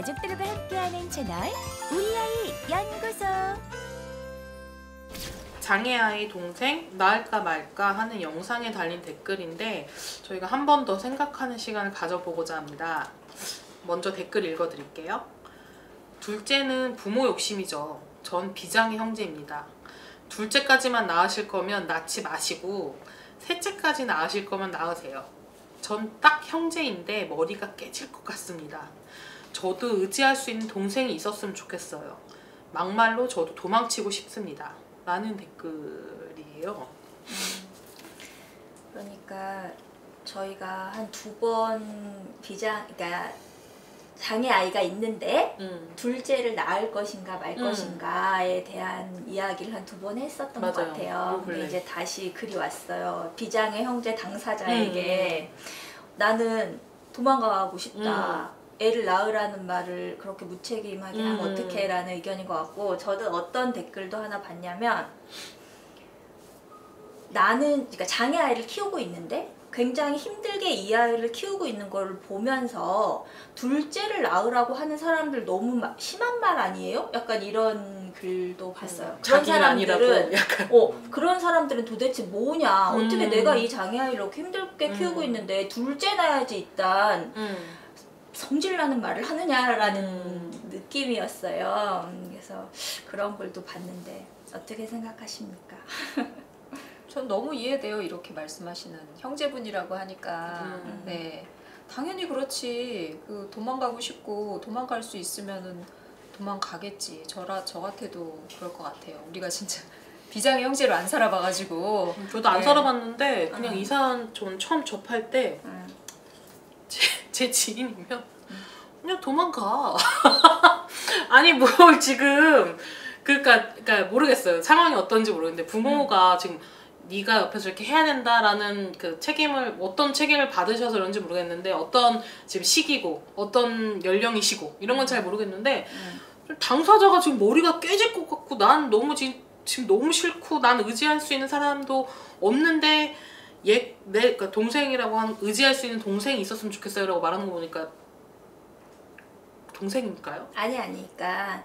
가족들과 함께하는 채널 우리 아이 연구소. 장애아이 동생 낳을까 말까 하는 영상에 달린 댓글인데 저희가 한 번 더 생각하는 시간을 가져보고자 합니다. 먼저 댓글 읽어드릴게요. 둘째는 부모 욕심이죠. 전 비장의 형제입니다. 둘째까지만 낳으실 거면 낳지 마시고 셋째까지 낳으실 거면 낳으세요. 전 딱 형제인데 머리가 깨질 것 같습니다. 저도 의지할 수 있는 동생이 있었으면 좋겠어요. 막말로 저도 도망치고 싶습니다. 라는 댓글이에요. 그러니까 저희가 한 2번 그러니까 장애 아이가 있는데 둘째를 낳을 것인가 말 것인가에 대한 이야기를 한 2번 했었던 것 같아요. 근데 이제 다시 글이 왔어요. 비장의 형제 당사자에게 나는 도망가고 싶다. 애를 낳으라는 말을 그렇게 무책임하게 하면 어떡해 라는 의견인 것 같고, 저는 어떤 댓글도 하나 봤냐면, 나는 그러니까 장애 아이를 키우고 있는데 굉장히 힘들게 이 아이를 키우고 있는 걸 보면서 둘째를 낳으라고 하는 사람들 너무 심한 말 아니에요? 약간 이런 글도 봤어요. 그런 사람들은 약간. 그런 사람들은 도대체 뭐냐, 어떻게 내가 이 장애 아이를 이렇게 힘들게 키우고 있는데 둘째 낳아야지 일단 성질나는 말을 하느냐라는 느낌이었어요. 그래서 그런 글도 봤는데 어떻게 생각하십니까? 전 너무 이해돼요. 이렇게 말씀하시는 형제분이라고 하니까. 네, 당연히 그렇지. 도망가고 싶고 도망갈 수 있으면은 도망가겠지. 저 같아도 그럴 것 같아요. 우리가 진짜 비장의 형제로 안 살아봐가지고. 저도 안 살아봤는데 그냥 이 사연 전 처음 접할 때 제 지인이면 그냥 도망가. 아니 뭘 지금 그러니까 모르겠어요. 상황이 어떤지 모르겠는데 부모가 지금 네가 옆에서 이렇게 해야 된다라는 그 책임을 어떤 책임을 받으셔서 그런지 모르겠는데 어떤 지금 시기고 어떤 연령이시고 이런 건 잘 모르겠는데 당사자가 지금 머리가 깨질 것 같고 난 너무 지금 너무 싫고 난 의지할 수 있는 사람도 없는데 그러니까 동생이라고 하는 의지할 수 있는 동생이 있었으면 좋겠어요 라고 말하는 거 보니까 동생일까요? 그러니까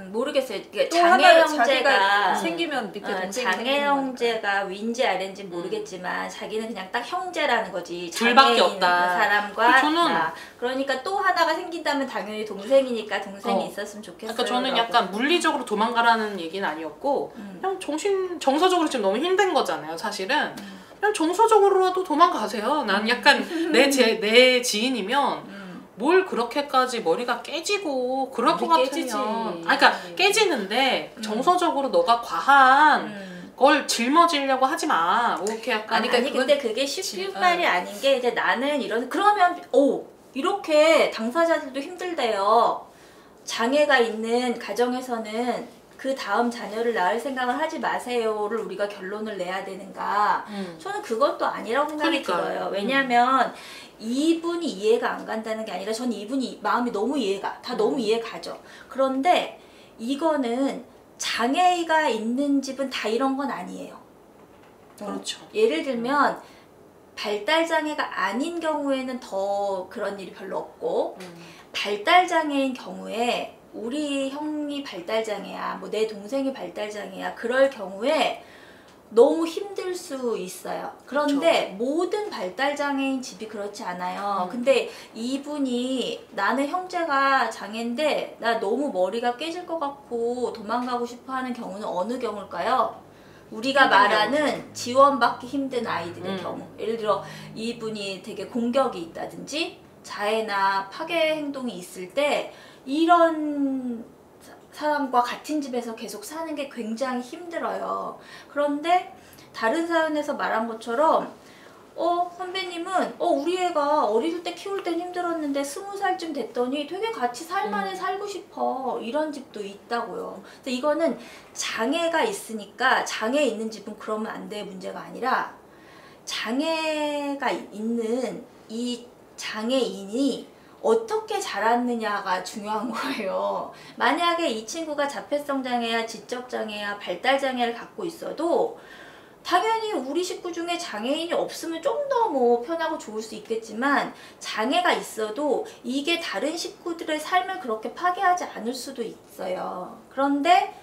모르겠어요. 그러니까 장애 형제가 생기면 밑에 동생이 장애 형제가 위인지 아래인지 모르겠지만 자기는 그냥 딱 형제라는 거지. 둘밖에 없다. 사람과 저는 그러니까 또 하나가 생긴다면 당연히 동생이니까 동생이 있었으면 좋겠어요. 그러니까 저는 약간 물리적으로 도망가라는 얘기는 아니었고 그냥 정서적으로 지금 너무 힘든 거잖아요. 사실은 그냥 정서적으로라도 도망가세요. 난 약간 내 지인이면 뭘 그렇게까지 머리가 깨지고 그럴 것 같으면 그러니까 깨지는데 정서적으로 너가 과한 걸 짊어지려고 하지 마. 뭐 이렇게 약간 근데 그게 쉬운 말이 아닌 게 이제 나는 그러면 이렇게 당사자들도 힘들대요. 장애가 있는 가정에서는 그 다음 자녀를 낳을 생각을 하지 마세요를 우리가 결론을 내야 되는가. 저는 그것도 아니라고 생각이 들어요. 왜냐하면 이분이 이해가 안 간다는 게 아니라 전 이분이 마음이 너무 너무 이해가죠. 그런데 이거는 장애가 있는 집은 다 이런 건 아니에요. 그렇죠. 예를 들면 발달장애가 아닌 경우에는 더 그런 일이 별로 없고 발달장애인 경우에 우리 형이 발달장애야, 뭐 내 동생이 발달장애야, 그럴 경우에 너무 힘들 수 있어요. 그런데 그렇죠. 모든 발달장애인 집이 그렇지 않아요. 근데 이분이 나는 형제가 장애인데 나 너무 머리가 깨질 것 같고 도망가고 싶어 하는 경우는 어느 경우일까요? 우리가 말하는 지원받기 힘든 아이들의 경우. 예를 들어 이분이 되게 공격이 있다든지 자해나 파괴 행동이 있을 때 이런 사람과 같은 집에서 계속 사는 게 굉장히 힘들어요. 그런데 다른 사연에서 말한 것처럼 선배님은 우리 애가 어릴 때 키울 땐 힘들었는데 20살쯤 됐더니 되게 같이 살만해 살고 싶어, 이런 집도 있다고요. 근데 이거는 장애가 있으니까 장애 있는 집은 그러면 안 될 문제가 아니라 장애가 있는 이 장애인이 어떻게 자랐느냐가 중요한 거예요. 만약에 이 친구가 자폐성 장애야 지적 장애야 발달 장애를 갖고 있어도 당연히 우리 식구 중에 장애인이 없으면 좀 더 뭐 편하고 좋을 수 있겠지만 장애가 있어도 이게 다른 식구들의 삶을 그렇게 파괴하지 않을 수도 있어요. 그런데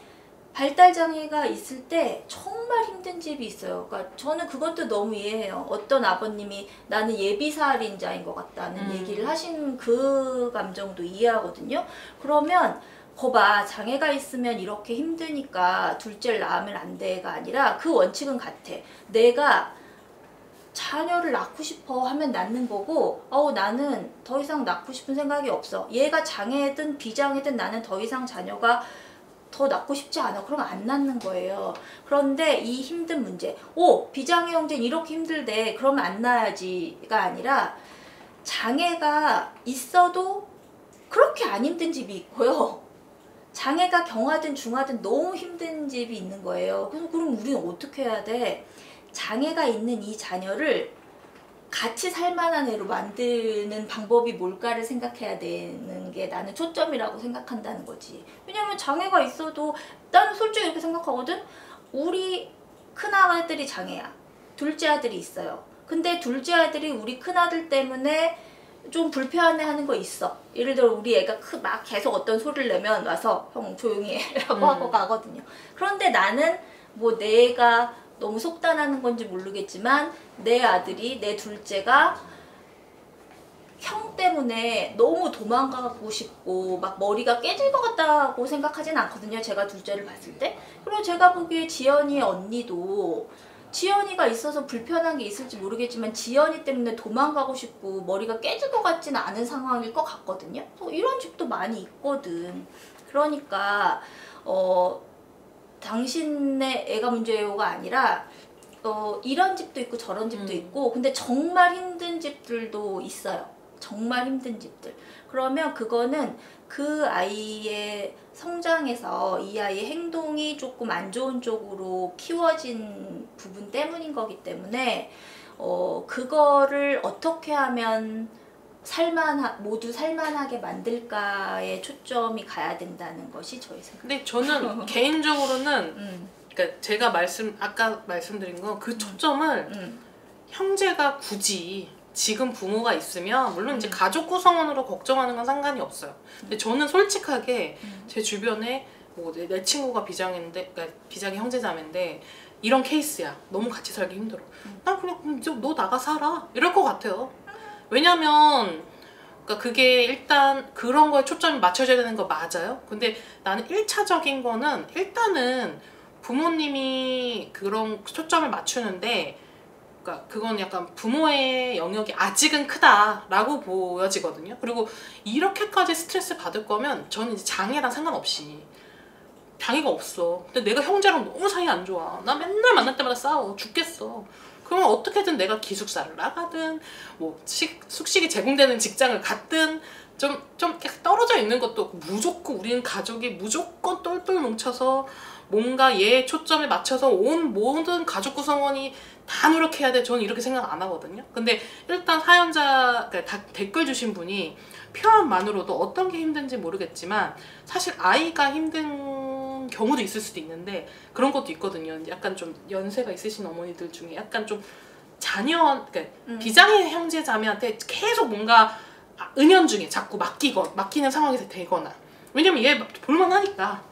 발달장애가 있을 때 정말 힘든 집이 있어요. 그러니까 저는 그것도 너무 이해해요. 어떤 아버님이 나는 예비살인자인 것 같다는 얘기를 하신 그 감정도 이해하거든요. 그러면 거봐, 장애가 있으면 이렇게 힘드니까 둘째를 낳으면 안 돼가 아니라 그 원칙은 같아. 내가 자녀를 낳고 싶어 하면 낳는 거고, 나는 더 이상 낳고 싶은 생각이 없어. 얘가 장애든 비장애든 나는 더 이상 자녀가 더 낳고 싶지 않아. 그러면 안 낳는 거예요. 그런데 이 힘든 문제, 비장애 형제는 이렇게 힘들대. 그러면 안 낳아야지가 아니라 장애가 있어도 그렇게 안 힘든 집이 있고요. 장애가 경하든 중하든 너무 힘든 집이 있는 거예요. 그래서 그럼 우리는 어떻게 해야 돼? 장애가 있는 이 자녀를 같이 살만한 애로 만드는 방법이 뭘까를 생각해야 되는 게 나는 초점이라고 생각한다는 거지. 왜냐면 장애가 있어도 나는 솔직히 이렇게 생각하거든. 우리 큰아들이 장애야. 둘째 아들이 있어요. 근데 둘째 아들이 우리 큰아들 때문에 좀 불편해하는 거 있어. 예를 들어 우리 애가 막 계속 어떤 소리를 내면 와서 형 조용히 해 라고 하고 가거든요. 그런데 나는 뭐 내가 너무 속단하는 건지 모르겠지만 내 아들이, 내 둘째가 형 때문에 너무 도망가고 싶고 막 머리가 깨질 것 같다고 생각하진 않거든요. 제가 둘째를 봤을 때. 그리고 제가 보기에 지연이의 언니도 지연이가 있어서 불편한 게 있을지 모르겠지만 지연이 때문에 도망가고 싶고 머리가 깨질 것 같지는 않은 상황일 것 같거든요. 이런 집도 많이 있거든. 그러니까 당신의 애가 문제요가 아니라 이런 집도 있고 저런 집도 있고, 근데 정말 힘든 집들도 있어요. 정말 힘든 집들. 그러면 그거는 그 아이의 성장에서 이 아이의 행동이 조금 안 좋은 쪽으로 키워진 부분 때문인 거기 때문에 그거를 어떻게 하면 모두 살만하게 만들까에 초점이 가야 된다는 것이 저의 생각. 근데 저는 개인적으로는 그러니까 제가 아까 말씀드린 건 그 초점을 형제가 굳이 지금 부모가 있으면 물론 이제 가족 구성원으로 걱정하는 건 상관이 없어요. 근데 저는 솔직하게 제 주변에 뭐 내 친구가 비장애인데, 그러니까 비장애 형제자매인데 이런 케이스야. 너무 같이 살기 힘들어. 난 그냥 이제 너 나가 살아 이럴 것 같아요. 왜냐면 그러니까 그게 일단 그런 거에 초점이 맞춰져야 되는 거 맞아요. 근데 나는 1차적인 거는 일단은 부모님이 그런 초점을 맞추는데, 그러니까 그건 약간 부모의 영역이 아직은 크다라고 보여지거든요. 그리고 이렇게까지 스트레스 받을 거면 저는 이제 장애랑 상관없이, 장애가 없어. 근데 내가 형제랑 너무 사이 안 좋아. 나 맨날 만날 때마다 싸워. 죽겠어. 그러면 어떻게든 내가 기숙사를 나가든 뭐 숙식이 제공되는 직장을 갔든 좀 떨어져 있는 것도 무조건 우리는 가족이 무조건 똘똘 뭉쳐서 뭔가 얘 초점에 맞춰서 온 모든 가족 구성원이 다 노력해야 돼. 저는 이렇게 생각 안 하거든요. 근데 일단 사연자, 그러니까 댓글 주신 분이 표현만으로도 어떤 게 힘든지 모르겠지만 사실 아이가 힘든 경우도 있을 수도 있는데 그런 것도 있거든요. 약간 좀 연세가 있으신 어머니들 중에 약간 좀 자녀, 그러니까 비장애 형제 자매한테 계속 뭔가 은연중에 자꾸 맡기는 상황이 되거나, 왜냐면 얘 볼만하니까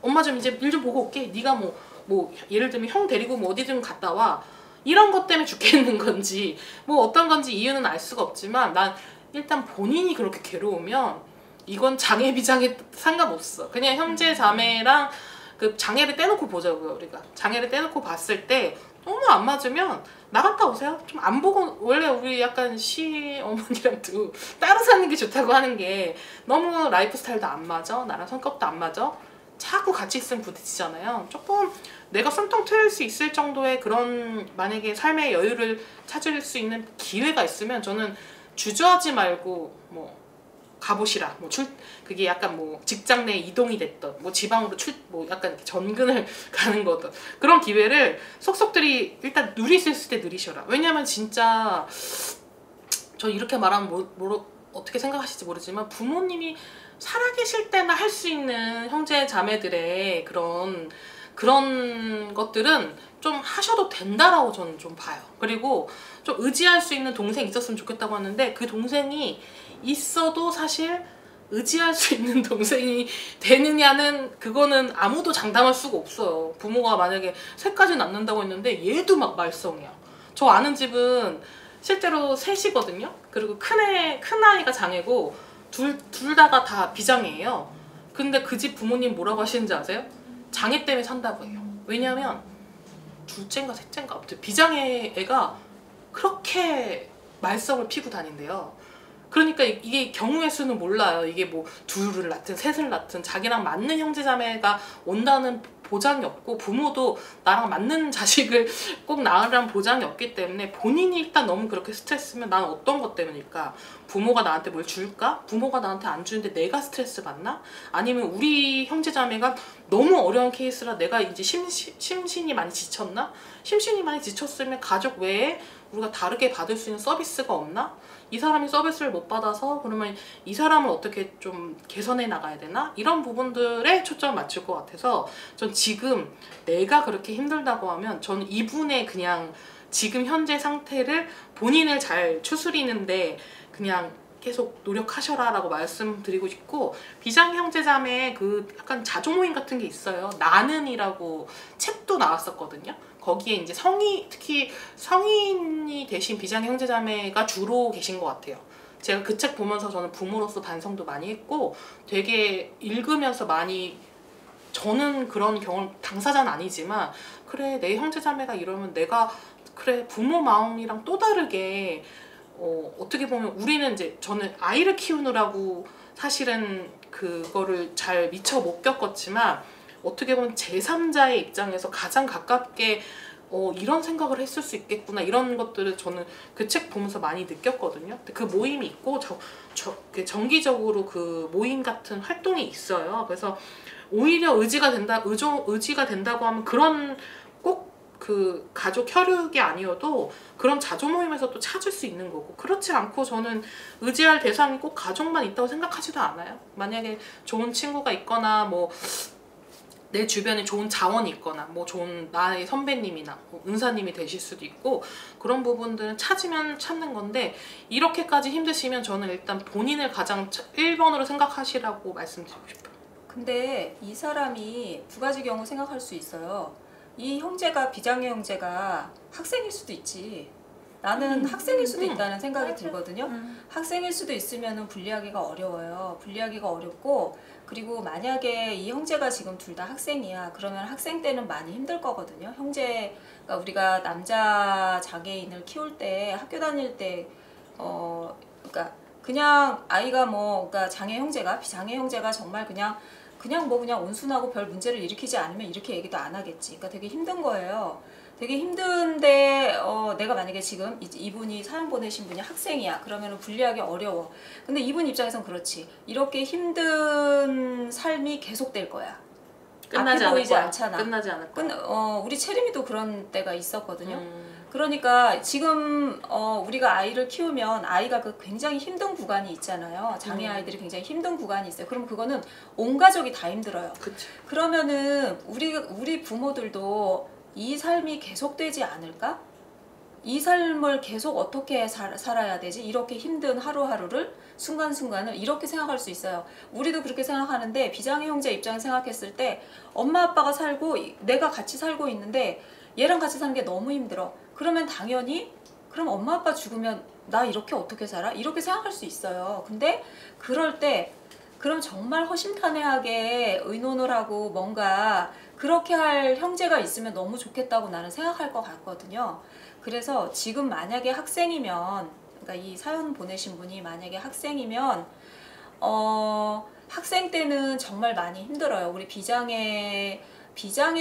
엄마 좀 이제 일 좀 보고 올게. 네가 뭐 예를 들면 형 데리고 뭐 어디든 갔다 와. 이런 것 때문에 죽겠는 건지 뭐 어떤 건지 이유는 알 수가 없지만 난 일단 본인이 그렇게 괴로우면 이건 장애 비장애 상관없어. 그냥 형제 자매랑 그 장애를 떼놓고 보자고요. 우리가 장애를 떼놓고 봤을 때 너무 안 맞으면 나갔다 오세요. 좀 안 보고, 원래 우리 약간 시어머니랑도 따로 사는 게 좋다고 하는 게 너무 라이프 스타일도 안 맞아. 나랑 성격도 안 맞아. 자꾸 같이 있으면 부딪히잖아요. 조금 내가 숨통 트일 수 있을 정도의 그런, 만약에 삶의 여유를 찾을 수 있는 기회가 있으면 저는 주저하지 말고 뭐 가보시라. 그게 약간 뭐 직장 내 이동이 됐던, 뭐 지방으로 뭐 약간 이렇게 전근을 가는 거든, 그런 기회를 속속들이 일단 누리실 때 누리셔라. 왜냐면 진짜 저 이렇게 말하면 어떻게 생각하실지 모르지만 부모님이 살아계실 때나 할 수 있는 형제 자매들의 그런 것들은 좀 하셔도 된다라고 저는 좀 봐요. 그리고 좀 의지할 수 있는 동생이 있었으면 좋겠다고 하는데 그 동생이 있어도 사실 의지할 수 있는 동생이 되느냐는 그거는 아무도 장담할 수가 없어요. 부모가 만약에 셋까지 낳는다고 했는데 얘도 막 말썽이야. 저 아는 집은 실제로 셋이거든요. 그리고 큰아이가 장애고 둘 다가 다 비장애예요. 근데 그 집 부모님 뭐라고 하시는지 아세요? 장애 때문에 산다고 해요. 왜냐면 둘째인가 셋째인가 아무튼 비장애 애가 그렇게 말썽을 피고 다닌대요. 그러니까 이게 경우의 수는 몰라요. 이게 뭐 둘을 낳든 셋을 낳든 자기랑 맞는 형제자매가 온다는 보장이 없고 부모도 나랑 맞는 자식을 꼭 낳으라는 보장이 없기 때문에 본인이 일단 너무 그렇게 스트레스면 난 어떤 것 때문일까? 부모가 나한테 뭘 줄까? 부모가 나한테 안 주는데 내가 스트레스 받나? 아니면 우리 형제자매가 너무 어려운 케이스라 내가 이제 심신이 많이 지쳤나? 심신이 많이 지쳤으면 가족 외에 우리가 다르게 받을 수 있는 서비스가 없나? 이 사람이 서비스를 못 받아서 그러면 이 사람을 어떻게 좀 개선해 나가야 되나? 이런 부분들에 초점을 맞출 것 같아서 전 지금 내가 그렇게 힘들다고 하면 저는 이분의 그냥 지금 현재 상태를 본인을 잘 추스리는데 그냥 계속 노력하셔라 라고 말씀드리고 싶고 비장애 형제자매 그 약간 자조 모임 같은 게 있어요. 나는이라고 책도 나왔었거든요. 거기에 이제 특히 성인이 되신 비장애 형제자매가 주로 계신 것 같아요. 제가 그 책 보면서 저는 부모로서 반성도 많이 했고 되게 읽으면서 많이 저는 그런 경험 당사자는 아니지만 그래 내 형제자매가 이러면 내가 그래 부모 마음이랑 또 다르게 어떻게 보면 우리는 이제 저는 아이를 키우느라고 사실은 그거를 잘 미처 못 겪었지만 어떻게 보면 제3자의 입장에서 가장 가깝게 이런 생각을 했을 수 있겠구나 이런 것들을 저는 그 책 보면서 많이 느꼈거든요. 그 모임이 있고 정기적으로 그 모임 같은 활동이 있어요. 그래서 오히려 의지가 된다고 하면 그런 꼭 그 가족 혈육이 아니어도 그런 자조 모임에서 또 찾을 수 있는 거고 그렇지 않고 저는 의지할 대상이 꼭 가족만 있다고 생각하지도 않아요. 만약에 좋은 친구가 있거나 뭐 내 주변에 좋은 자원이 있거나 뭐 좋은 나의 선배님이나 뭐 은사님이 되실 수도 있고 그런 부분들은 찾으면 찾는 건데 이렇게까지 힘드시면 저는 일단 본인을 가장 1번으로 생각하시라고 말씀드리고 싶어요. 근데 이 사람이 두 가지 경우 생각할 수 있어요. 이 형제가 비장애 형제가 학생일 수도 있지. 나는 학생일 수도 있다는 생각이 들거든요. 학생일 수도 있으면 분리하기가 어려워요. 분리하기가 어렵고 그리고 만약에 이 형제가 지금 둘 다 학생이야. 그러면 학생 때는 많이 힘들 거거든요. 그러니까 우리가 남자 장애인을 키울 때 학교 다닐 때 그러니까 그냥 아이가 그러니까 장애 형제가 비장애 형제가 정말 그냥 온순하고 별 문제를 일으키지 않으면 이렇게 얘기도 안 하겠지. 그러니까 되게 힘든 거예요. 되게 힘든데 내가 만약에 지금 이분이 사연 보내신 분이 학생이야. 그러면 분리하기 어려워. 근데 이분 입장에선 그렇지. 이렇게 힘든 삶이 계속될 거야. 끝나지 앞이 보이지 않을 거야. 않잖아. 끝나지 않을 거야. 우리 채림이도 그런 때가 있었거든요. 그러니까 지금 우리가 아이를 키우면 아이가 굉장히 힘든 구간이 있잖아요. 장애 아이들이 굉장히 힘든 구간이 있어요. 그럼 그거는 온 가족이 다 힘들어요. 그치. 그러면은 우리 부모들도 이 삶이 계속되지 않을까? 이 삶을 계속 어떻게 살아야 되지? 이렇게 힘든 하루하루를 순간순간을 이렇게 생각할 수 있어요. 우리도 그렇게 생각하는데 비장애 형제 입장에 생각했을 때 엄마 아빠가 살고 내가 같이 살고 있는데 얘랑 같이 사는 게 너무 힘들어. 그러면 당연히 그럼 엄마 아빠 죽으면 나 이렇게 어떻게 살아? 이렇게 생각할 수 있어요. 근데 그럴 때 그럼 정말 허심탄회하게 의논을 하고 뭔가 그렇게 할 형제가 있으면 너무 좋겠다고 나는 생각할 것 같거든요. 그래서 지금 만약에 학생이면 그러니까 이 사연 보내신 분이 만약에 학생이면 학생 때는 정말 많이 힘들어요. 우리 비장애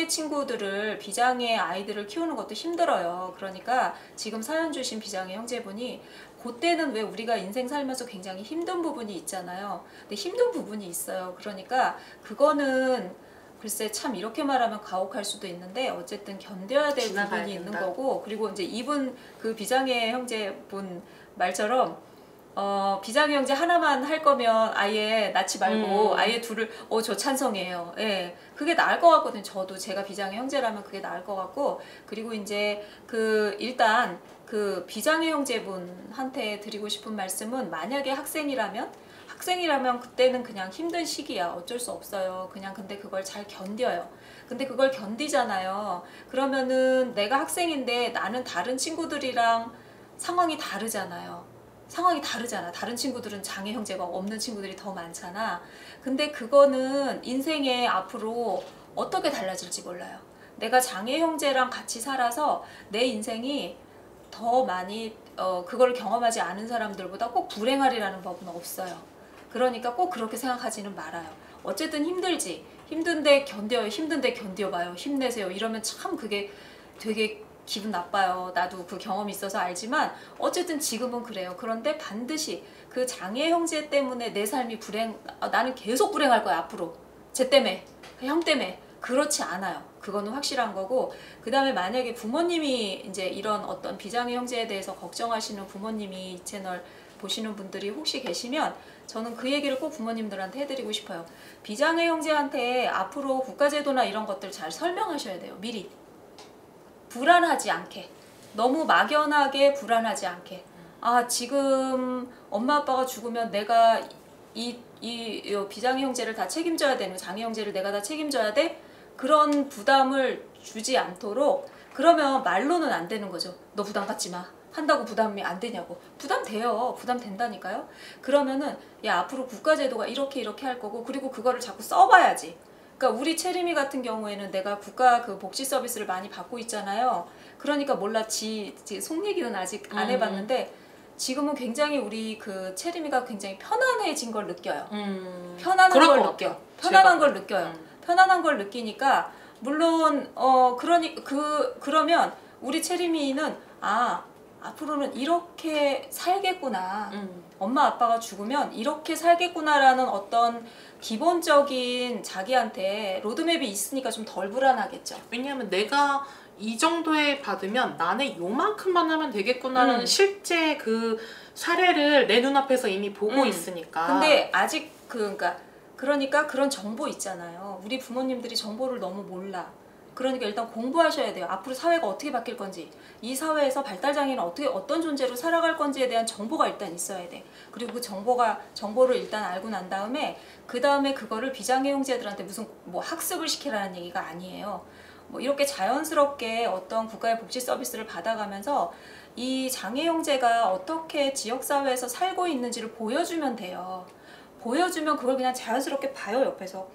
친구들을 비장애 아이들을 키우는 것도 힘들어요. 그러니까 지금 사연 주신 비장애 형제분이 그때는 왜 우리가 인생 살면서 굉장히 힘든 부분이 있잖아요. 근데 힘든 부분이 있어요. 그러니까 그거는 글쎄 참 이렇게 말하면 가혹할 수도 있는데 어쨌든 견뎌야 될 부분이 있는 거고 그리고 이제 이분 그 비장애 형제분 말처럼 비장의 형제 하나만 할 거면 아예 낳지 말고 아예 둘을 저 찬성이에요. 예. 그게 나을 것 같거든요. 저도 제가 비장의 형제라면 그게 나을 것 같고 그리고 이제 일단 그 비장의 형제분한테 드리고 싶은 말씀은 만약에 학생이라면 그때는 그냥 힘든 시기야. 어쩔 수 없어요. 그냥 근데 그걸 잘 견뎌요. 근데 그걸 견디잖아요. 그러면은 내가 학생인데 나는 다른 친구들이랑 상황이 다르잖아요. 상황이 다르잖아. 다른 친구들은 장애 형제가 없는 친구들이 더 많잖아. 근데 그거는 인생에 앞으로 어떻게 달라질지 몰라요. 내가 장애 형제랑 같이 살아서 내 인생이 더 많이 그걸 경험하지 않은 사람들보다 꼭 불행하리라는 법은 없어요. 그러니까 꼭 그렇게 생각하지는 말아요. 어쨌든 힘들지. 힘든데 견뎌요. 힘든데 견뎌봐요. 힘내세요. 이러면 참 그게 되게 기분 나빠요. 나도 그 경험이 있어서 알지만 어쨌든 지금은 그래요. 그런데 반드시 그 장애 형제 때문에 내 삶이 나는 계속 불행할 거야 앞으로. 쟤 때문에, 형 때문에. 그렇지 않아요. 그거는 확실한 거고 그 다음에 만약에 부모님이 이제 이런 어떤 비장애 형제에 대해서 걱정하시는 부모님이 이 채널 보시는 분들이 혹시 계시면 저는 그 얘기를 꼭 부모님들한테 해드리고 싶어요. 비장애 형제한테 앞으로 국가제도나 이런 것들 잘 설명하셔야 돼요. 미리. 불안하지 않게. 너무 막연하게 불안하지 않게. 아 지금 엄마 아빠가 죽으면 내가 이 비장애 형제를 다 책임져야 되는 장애 형제를 내가 다 책임져야 돼? 그런 부담을 주지 않도록 그러면 말로는 안 되는 거죠. 너 부담 갖지 마. 한다고 부담이 안 되냐고. 부담돼요. 부담 된다니까요. 그러면은 야 앞으로 국가제도가 이렇게 할 거고 그리고 그거를 자꾸 써봐야지. 그러니까 우리 채림이 같은 경우에는 내가 국가 그 복지 서비스를 많이 받고 있잖아요. 그러니까 몰라 속 얘기는 아직 안 해봤는데 지금은 굉장히 우리 그 채림이가 굉장히 편안해진 걸 느껴요. 편안한 걸 느껴. 편안한 걸 느껴요. 편안한 걸 느끼니까 물론 그러면 우리 채림이는 앞으로는 이렇게 살겠구나. 엄마 아빠가 죽으면 이렇게 살겠구나라는 어떤 기본적인 자기한테 로드맵이 있으니까 좀 덜 불안하겠죠. 왜냐하면 내가 이 정도에 받으면 나는 요만큼만 하면 되겠구나라는 실제 그 사례를 내 눈앞에서 이미 보고 있으니까. 근데 아직 그러니까 그런 정보 있잖아요. 우리 부모님들이 정보를 너무 몰라. 그러니까 일단 공부하셔야 돼요. 앞으로 사회가 어떻게 바뀔 건지, 이 사회에서 발달장애는 어떤 존재로 살아갈 건지에 대한 정보가 일단 있어야 돼. 그리고 그 정보를 일단 알고 난 다음에 그 다음에 그거를 비장애 형제들한테 무슨 뭐 학습을 시키라는 얘기가 아니에요. 뭐 이렇게 자연스럽게 어떤 국가의 복지 서비스를 받아가면서 이 장애 형제가 어떻게 지역사회에서 살고 있는지를 보여주면 돼요. 보여주면 그걸 그냥 자연스럽게 봐요, 옆에서.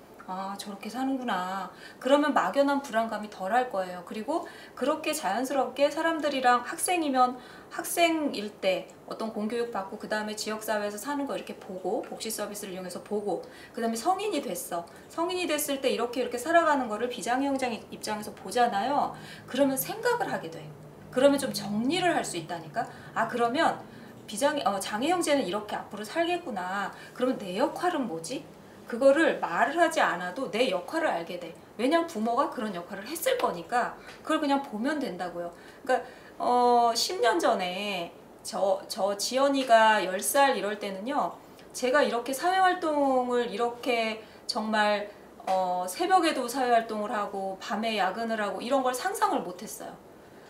저렇게 사는구나. 그러면 막연한 불안감이 덜 할 거예요. 그리고 그렇게 자연스럽게 사람들이랑 학생이면 학생일 때 어떤 공교육 받고 그 다음에 지역사회에서 사는 거 이렇게 보고 복지 서비스를 이용해서 보고 그 다음에 성인이 됐어. 성인이 됐을 때 이렇게 살아가는 거를 비장애 형제 입장에서 보잖아요. 그러면 생각을 하게 돼. 그러면 좀 정리를 할 수 있다니까. 그러면 장애 형제는 이렇게 앞으로 살겠구나. 그러면 내 역할은 뭐지? 그거를 말을 하지 않아도 내 역할을 알게 돼. 왜냐면 부모가 그런 역할을 했을 거니까 그걸 그냥 보면 된다고요. 그러니까 10년 전에 저 지연이가 10살 이럴 때는요. 제가 이렇게 사회활동을 이렇게 정말 새벽에도 사회활동을 하고 밤에 야근을 하고 이런 걸 상상을 못했어요.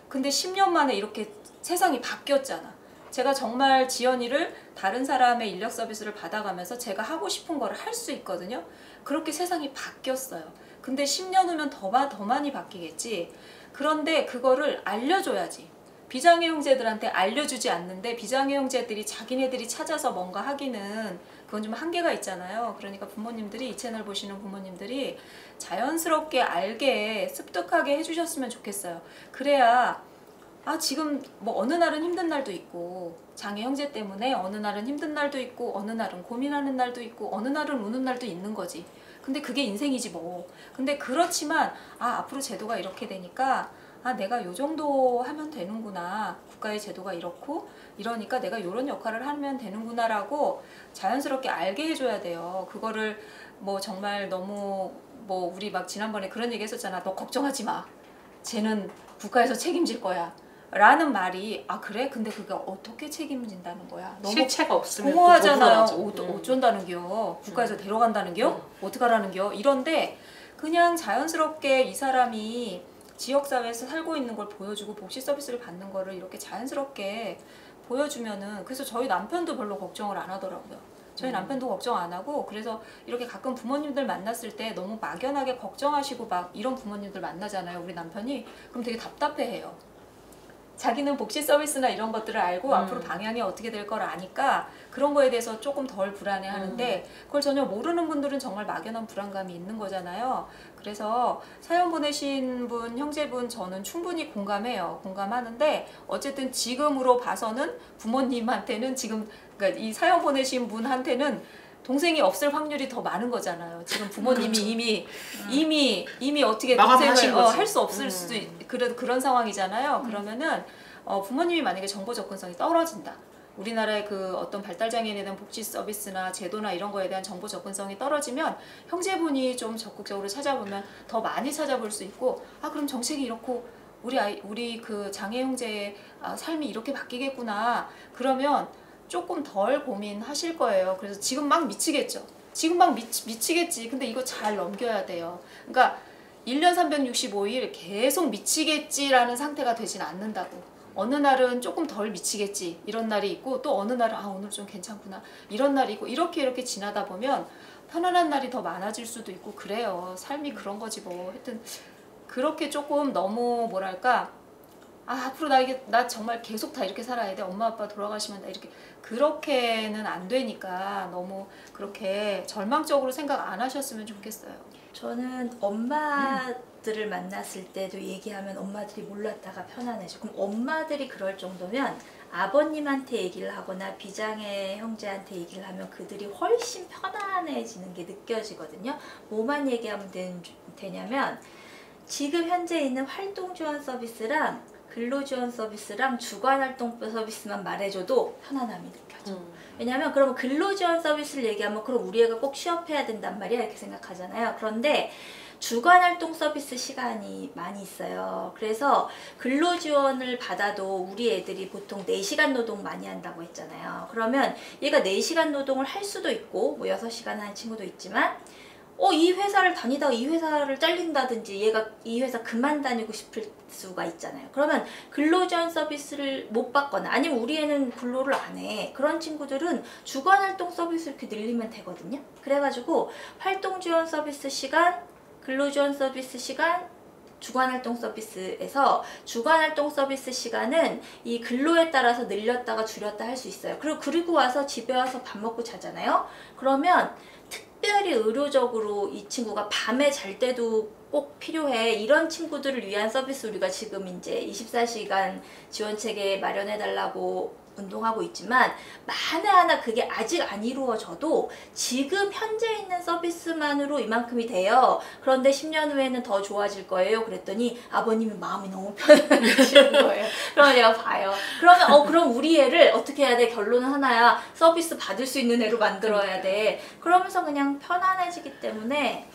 근데 10년 만에 이렇게 세상이 바뀌었잖아. 제가 정말 지연이를 다른 사람의 인력 서비스를 받아가면서 제가 하고 싶은 걸 할 수 있거든요. 그렇게 세상이 바뀌었어요. 근데 10년 후면 더 많이 바뀌겠지. 그런데 그거를 알려줘야지. 비장애 형제들한테 알려주지 않는데 비장애 형제들이 자기네들이 찾아서 뭔가 하기는 그건 좀 한계가 있잖아요. 그러니까 부모님들이 이 채널 보시는 부모님들이 자연스럽게 알게 습득하게 해주셨으면 좋겠어요. 그래야 지금 뭐 어느 날은 힘든 날도 있고 장애 형제 때문에 어느 날은 힘든 날도 있고 어느 날은 고민하는 날도 있고 어느 날은 우는 날도 있는 거지. 근데 그게 인생이지 뭐. 근데 그렇지만 앞으로 제도가 이렇게 되니까 내가 요 정도 하면 되는구나. 국가의 제도가 이렇고 이러니까 내가 요런 역할을 하면 되는구나라고 자연스럽게 알게 해줘야 돼요. 그거를 뭐 정말 너무 우리 막 지난번에 그런 얘기 했었잖아. 너 걱정하지 마. 쟤는 국가에서 책임질 거야. 라는 말이 아 그래? 근데 그게 어떻게 책임진다는 거야? 너무 실체가 없으면 공허하잖아요. 또 어쩐다는겨? 국가에서 데려간다는겨? 어떡하라는겨? 이런데 그냥 자연스럽게 이 사람이 지역사회에서 살고 있는 걸 보여주고 복지 서비스를 받는 거를 이렇게 자연스럽게 보여주면은 그래서 저희 남편도 별로 걱정을 안 하더라고요. 저희 남편도 걱정 안 하고 그래서 이렇게 가끔 부모님들 만났을 때 너무 막연하게 걱정하시고 막 이런 부모님들 만나잖아요. 우리 남편이 그럼 되게 답답해해요. 자기는 복지 서비스나 이런 것들을 알고 앞으로 방향이 어떻게 될 걸 아니까 그런 거에 대해서 조금 덜 불안해 하는데 그걸 전혀 모르는 분들은 정말 막연한 불안감이 있는 거잖아요. 그래서 사연 보내신 분, 형제분 저는 충분히 공감해요. 공감하는데 어쨌든 지금으로 봐서는 부모님한테는 지금 그러니까 이 사연 보내신 분한테는 동생이 없을 확률이 더 많은 거잖아요. 지금 부모님이 이미 어떻게 동생을 할 수 없을 수도 그런 상황이잖아요. 그러면은 부모님이 만약에 정보 접근성이 떨어진다. 우리나라의 그 어떤 발달장애인에 대한 복지 서비스나 제도나 이런 거에 대한 정보 접근성이 떨어지면 형제분이 좀 적극적으로 찾아보면 더 많이 찾아볼 수 있고 아 그럼 정책이 이렇고 우리 그 장애 형제의 삶이 이렇게 바뀌겠구나. 그러면 조금 덜 고민하실 거예요. 그래서 지금 막 미치겠죠. 지금 막 미치겠지. 근데 이거 잘 넘겨야 돼요. 그러니까 1년 365일 계속 미치겠지라는 상태가 되진 않는다고. 어느 날은 조금 덜 미치겠지 이런 날이 있고 또 어느 날은 아 오늘 좀 괜찮구나 이런 날이 있고 이렇게 지나다 보면 편안한 날이 더 많아질 수도 있고 그래요. 삶이 그런 거지 뭐. 하여튼 그렇게 조금 너무 뭐랄까 아 앞으로 나 정말 계속 다 이렇게 살아야 돼. 엄마 아빠 돌아가시면 나 이렇게 그렇게는 안 되니까 너무 그렇게 절망적으로 생각 안 하셨으면 좋겠어요. 저는 엄마들을 만났을 때도 얘기하면 엄마들이 몰랐다가 편안해져. 그럼 엄마들이 그럴 정도면 아버님한테 얘기를 하거나 비장애 형제한테 얘기를 하면 그들이 훨씬 편안해지는 게 느껴지거든요. 뭐만 얘기하면 되냐면 지금 현재 있는 활동지원 서비스랑 근로지원 서비스랑 주간활동 서비스만 말해줘도 편안함이 느껴져. 왜냐하면 그러면 근로지원 서비스를 얘기하면 그럼 우리 애가 꼭 취업해야 된단 말이야 이렇게 생각하잖아요. 그런데 주간활동 서비스 시간이 많이 있어요. 그래서 근로지원을 받아도 우리 애들이 보통 4시간 노동 많이 한다고 했잖아요. 그러면 얘가 4시간 노동을 할 수도 있고 뭐 6시간 하는 친구도 있지만 이 회사를 다니다가 이 회사를 잘린다든지 얘가 이 회사 그만 다니고 싶을 수가 있잖아요. 그러면 근로지원 서비스를 못 받거나 아니면 우리 애는 근로를 안 해. 그런 친구들은 주간활동 서비스 이렇게 늘리면 되거든요. 그래가지고 활동지원 서비스 시간, 근로지원 서비스 시간, 주간활동 서비스에서 주간활동 서비스 시간은 이 근로에 따라서 늘렸다가 줄였다 할 수 있어요. 그리고 와서 집에 와서 밥 먹고 자잖아요. 그러면 특별히 의료적으로 이 친구가 밤에 잘 때도 꼭 필요해. 이런 친구들을 위한 서비스 우리가 지금 이제 24시간 지원체계 마련해달라고 운동하고 있지만 만에 하나 그게 아직 안 이루어져도 지금 현재 있는 서비스만으로 이만큼이 돼요. 그런데 10년 후에는 더 좋아질 거예요. 그랬더니 아버님이 마음이 너무 편안해지는 거예요. 그러면 제가 봐요. 그러면 그럼 우리 애를 어떻게 해야 돼? 결론은 하나야. 서비스 받을 수 있는 애로 만들어야 돼. 그러면서 그냥 편안해지기 때문에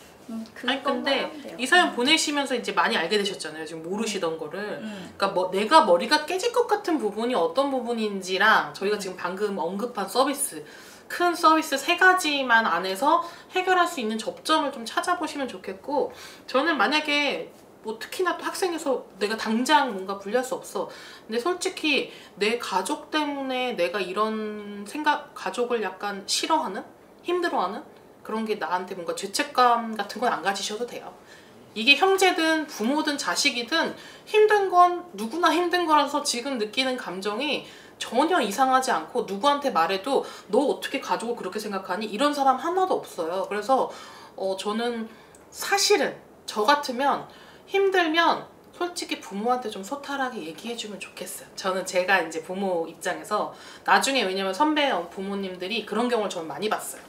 아니 근데 이 사연 보내시면서 이제 많이 알게 되셨잖아요. 지금 모르시던 거를. 그러니까 내가 머리가 깨질 것 같은 부분이 어떤 부분인지랑 저희가 지금 방금 언급한 서비스 큰 서비스 3가지만 안에서 해결할 수 있는 접점을 좀 찾아보시면 좋겠고 저는 만약에 뭐 특히나 또 학생에서 내가 당장 뭔가 분리할 수 없어. 근데 솔직히 내 가족 때문에 내가 이런 가족을 약간 싫어하는? 힘들어하는? 그런 게 나한테 뭔가 죄책감 같은 건 안 가지셔도 돼요. 이게 형제든 부모든 자식이든 힘든 건 누구나 힘든 거라서 지금 느끼는 감정이 전혀 이상하지 않고 누구한테 말해도 너 어떻게 가족을 그렇게 생각하니? 이런 사람 하나도 없어요. 그래서 저는 사실은 저 같으면 힘들면 솔직히 부모한테 좀 소탈하게 얘기해주면 좋겠어요. 제가 이제 부모 입장에서 나중에 왜냐면 선배 부모님들이 그런 경우를 저는 많이 봤어요.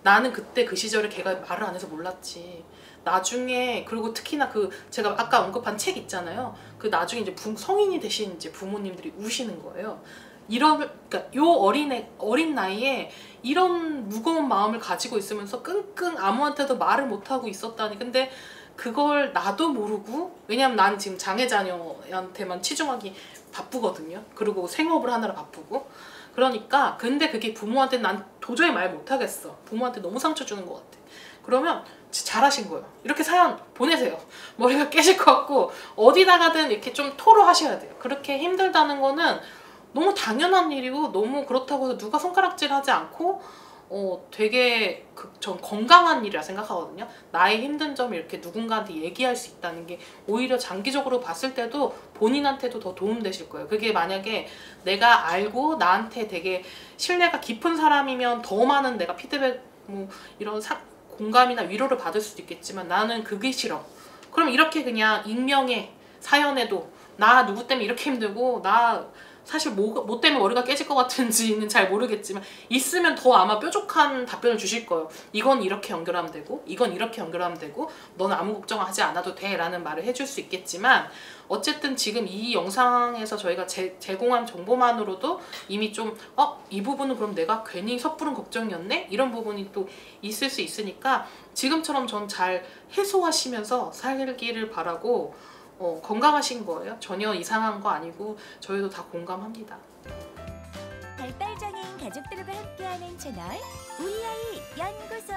나는 그때 그 시절에 걔가 말을 안 해서 몰랐지. 나중에 그리고 특히나 제가 아까 언급한 책 있잖아요. 나중에 이제 성인이 되신 이제 부모님들이 우시는 거예요. 그러니까 어린 나이에 이런 무거운 마음을 가지고 있으면서 끙끙 아무한테도 말을 못 하고 있었다니. 근데 그걸 나도 모르고 왜냐면 난 지금 장애 자녀한테만 치중하기 바쁘거든요. 그리고 생업을 하느라 바쁘고. 그러니까 근데 그게 부모한테 난 도저히 말 못하겠어. 부모한테 너무 상처 주는 것 같아. 그러면 진짜 잘하신 거예요. 이렇게 사연 보내세요. 머리가 깨질 것 같고 어디다가든 이렇게 좀 토로하셔야 돼요. 그렇게 힘들다는 거는 너무 당연한 일이고 너무 그렇다고 해서 누가 손가락질하지 않고 되게 전 건강한 일이라 생각하거든요. 나의 힘든 점을 이렇게 누군가한테 얘기할 수 있다는 게 오히려 장기적으로 봤을 때도 본인한테도 더 도움되실 거예요. 그게 만약에 내가 알고 나한테 되게 신뢰가 깊은 사람이면 더 많은 내가 피드백 뭐 이런 공감이나 위로를 받을 수도 있겠지만 나는 그게 싫어. 그럼 이렇게 그냥 익명의 사연에도 나 누구 때문에 이렇게 힘들고 나 사실 뭐 때문에 머리가 깨질 것 같은지는 잘 모르겠지만 있으면 더 아마 뾰족한 답변을 주실 거예요. 이건 이렇게 연결하면 되고 이건 이렇게 연결하면 되고 너는 아무 걱정하지 않아도 돼 라는 말을 해줄 수 있겠지만 어쨌든 지금 이 영상에서 저희가 제공한 정보만으로도 이미 좀 이 부분은 그럼 내가 괜히 섣부른 걱정이었네? 이런 부분이 또 있을 수 있으니까 지금처럼 전 잘 해소하시면서 살기를 바라고 건강하신 거예요. 전혀 이상한 거 아니고 저희도 다 공감합니다. 발달장애인 가족들과 함께하는 채널 우리 아이 연구소.